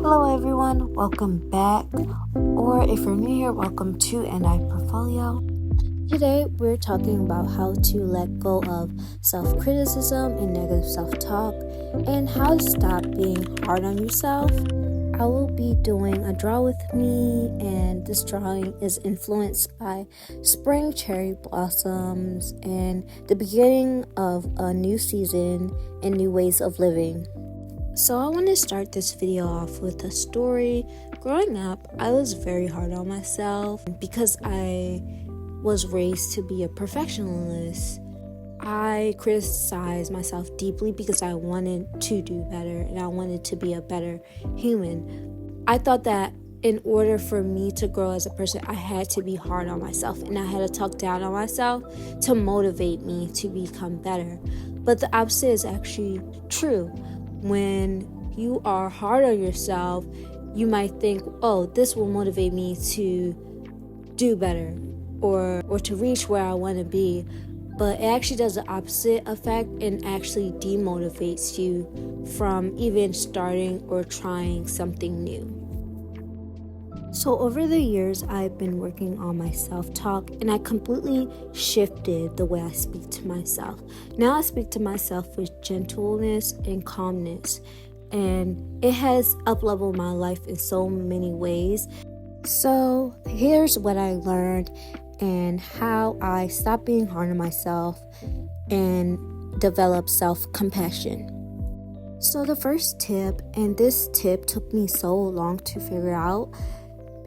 Hello everyone, welcome back, or if you're new here, welcome to Andiiportfolio. Today we're talking about how to let go of self-criticism and negative self-talk and how to stop being hard on yourself. I will be doing a draw with me, and this drawing is influenced by spring cherry blossoms and the beginning of a new season and new ways of living. So I want to start this video off with a story. Growing up, I was very hard on myself because I was raised to be a perfectionist. I criticized myself deeply because I wanted to do better and I wanted to be a better human. I thought that in order for me to grow as a person, I had to be hard on myself and I had to talk down on myself to motivate me to become better. But the opposite is actually true. When you are hard on yourself, you might think, oh, this will motivate me to do better or to reach where I want to be. But it actually does the opposite effect and actually demotivates you from even starting or trying something new. So over the years, I've been working on my self-talk and I completely shifted the way I speak to myself. Now I speak to myself with gentleness and calmness, and it has up-leveled my life in so many ways. So here's what I learned and how I stopped being hard on myself and developed self-compassion. So the first tip, and this tip took me so long to figure out,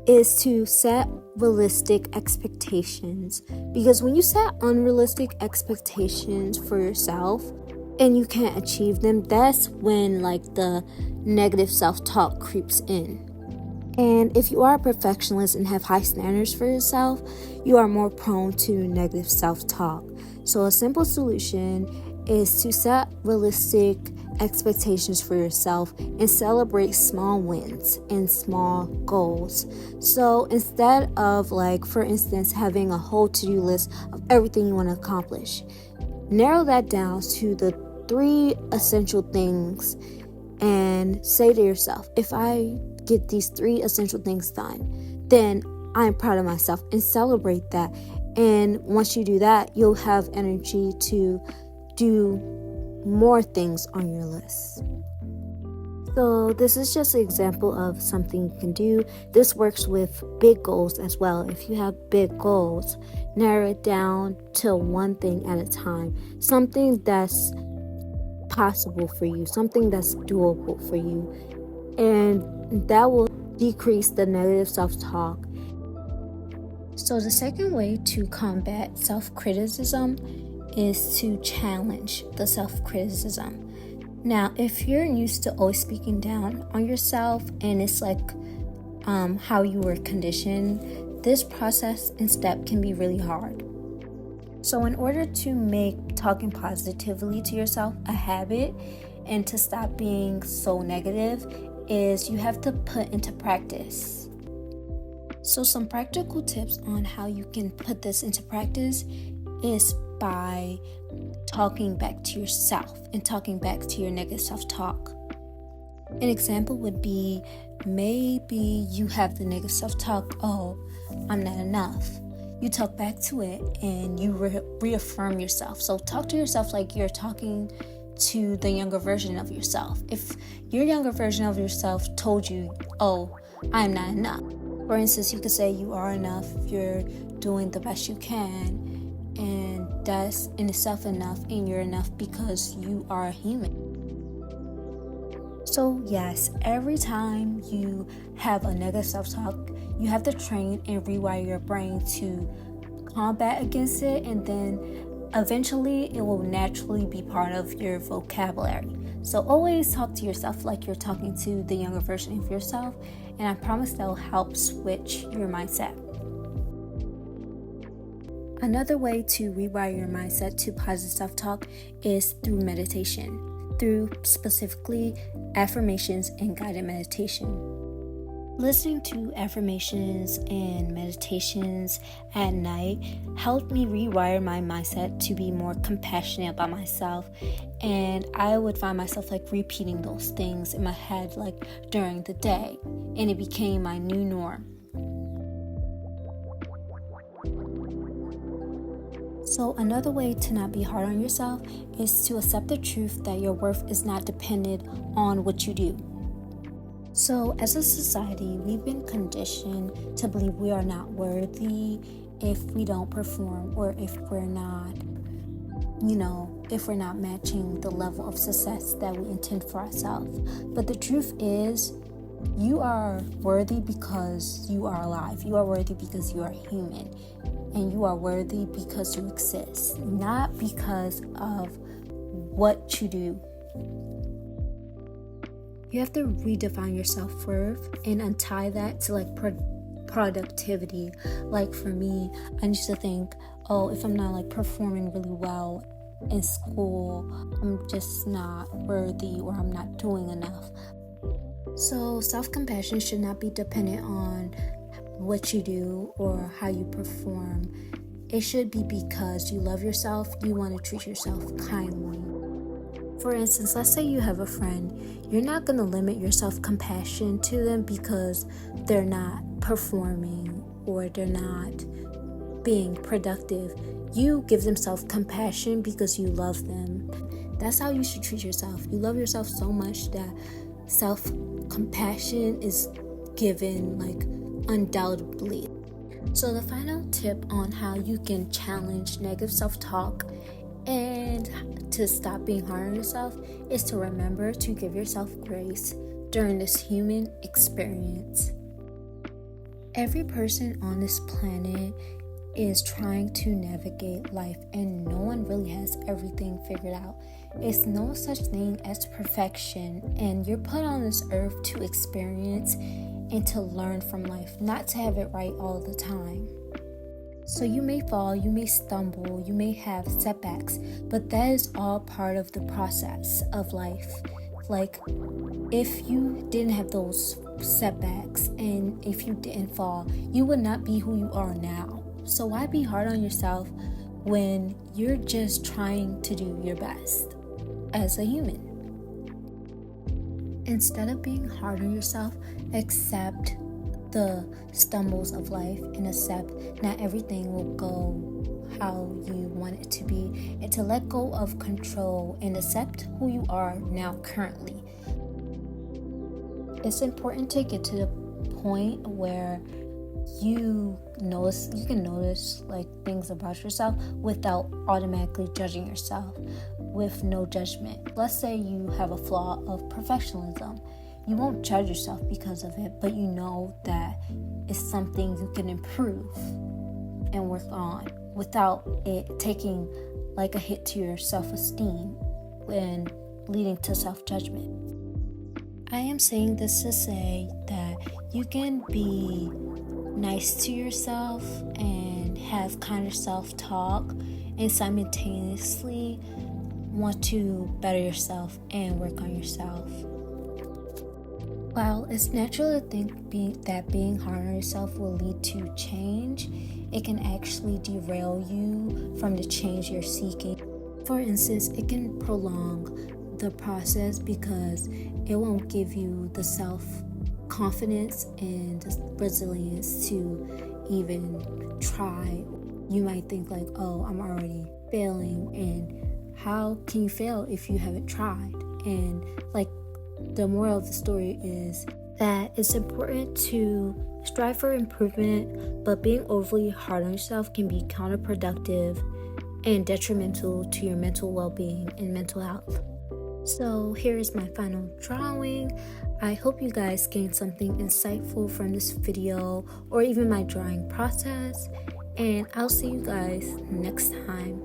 is to set realistic expectations. Because when you set unrealistic expectations for yourself and you can't achieve them, that's when the negative self-talk creeps in. And if you are a perfectionist and have high standards for yourself, you are more prone to negative self-talk. So a simple solution is to set realistic expectations for yourself and celebrate small wins and small goals. So instead of for instance, having a whole to-do list of everything you want to accomplish, narrow that down to the 3 essential things and say to yourself, if I get these 3 essential things done, then I'm proud of myself, and celebrate that. And once you do that, you'll have energy to do more things on your list. So this is just an example of something you can do. This works with big goals as well. If you have big goals, narrow it down to one thing at a time. Something that's possible for you, something that's doable for you. And that will decrease the negative self-talk. So the second way to combat self-criticism is to challenge the self-criticism. Now, if you're used to always speaking down on yourself and it's how you were conditioned, this process and step can be really hard. So in order to make talking positively to yourself a habit and to stop being so negative, is you have to put into practice. So some practical tips on how you can put this into practice is by talking back to yourself and talking back to your negative self-talk. An example would be, maybe you have the negative self-talk, oh, I'm not enough. You talk back to it and you reaffirm yourself. So talk to yourself like you're talking to the younger version of yourself. If your younger version of yourself told you, oh, I'm not enough. For instance, you could say you are enough, you're doing the best you can, and that's in itself enough, and you're enough because you are a human. So yes, every time you have a negative self-talk, you have to train and rewire your brain to combat against it, and then eventually it will naturally be part of your vocabulary. So always talk to yourself like you're talking to the younger version of yourself, and I promise that will help switch your mindset. Another way to rewire your mindset to positive self-talk is through meditation, through specifically affirmations and guided meditation. Listening to affirmations and meditations at night helped me rewire my mindset to be more compassionate about myself, and I would find myself like repeating those things in my head like during the day, and it became my new norm. So another way to not be hard on yourself is to accept the truth that your worth is not dependent on what you do. So as a society, we've been conditioned to believe we are not worthy if we don't perform, or if we're not, if we're not matching the level of success that we intend for ourselves. But the truth is, you are worthy because you are alive. You are worthy because you are human. And you are worthy because you exist, not because of what you do. You have to redefine your self-worth and untie that to like productivity. Like for me, I used to think, if I'm not like performing really well in school, I'm just not worthy, or I'm not doing enough. So self-compassion should not be dependent on what you do or how you perform. It should be because you love yourself, you want to treat yourself kindly. For instance, let's say you have a friend. You're not going to limit your self-compassion to them because they're not performing or they're not being productive. You give them self-compassion because you love them. That's how you should treat yourself. You love yourself so much that self-compassion is given like undoubtedly. So the final tip on how you can challenge negative self-talk and to stop being hard on yourself is to remember to give yourself grace during this human experience. Every person on this planet is trying to navigate life, and no one really has everything figured out. It's no such thing as perfection, and you're put on this earth to experience and to learn from life, not to have it right all the time. So you may fall, you may stumble, you may have setbacks, but that is all part of the process of life. Like, if you didn't have those setbacks and if you didn't fall, you would not be who you are now. So why be hard on yourself when you're just trying to do your best as a human? Instead of being hard on yourself, accept the stumbles of life and accept not everything will go how you want it to be, and to let go of control and accept who you are now currently. It's important to get to the point where you can notice like things about yourself without automatically judging yourself, with no judgment. Let's say you have a flaw of perfectionism. You won't judge yourself because of it, but you know that it's something you can improve and work on without it taking like a hit to your self-esteem and leading to self-judgment. I am saying this to say that you can be nice to yourself and have kinder self-talk and simultaneously want to better yourself and work on yourself. While it's natural to think that being hard on yourself will lead to change, it can actually derail you from the change you're seeking. For instance, it can prolong the process because it won't give you the self-confidence and the resilience to even try. You might think like, I'm already failing, and how can you fail if you haven't tried? And like, the moral of the story is that it's important to strive for improvement, but being overly hard on yourself can be counterproductive and detrimental to your mental well-being and mental health. So here is my final drawing. I hope you guys gained something insightful from this video or even my drawing process, and I'll see you guys next time.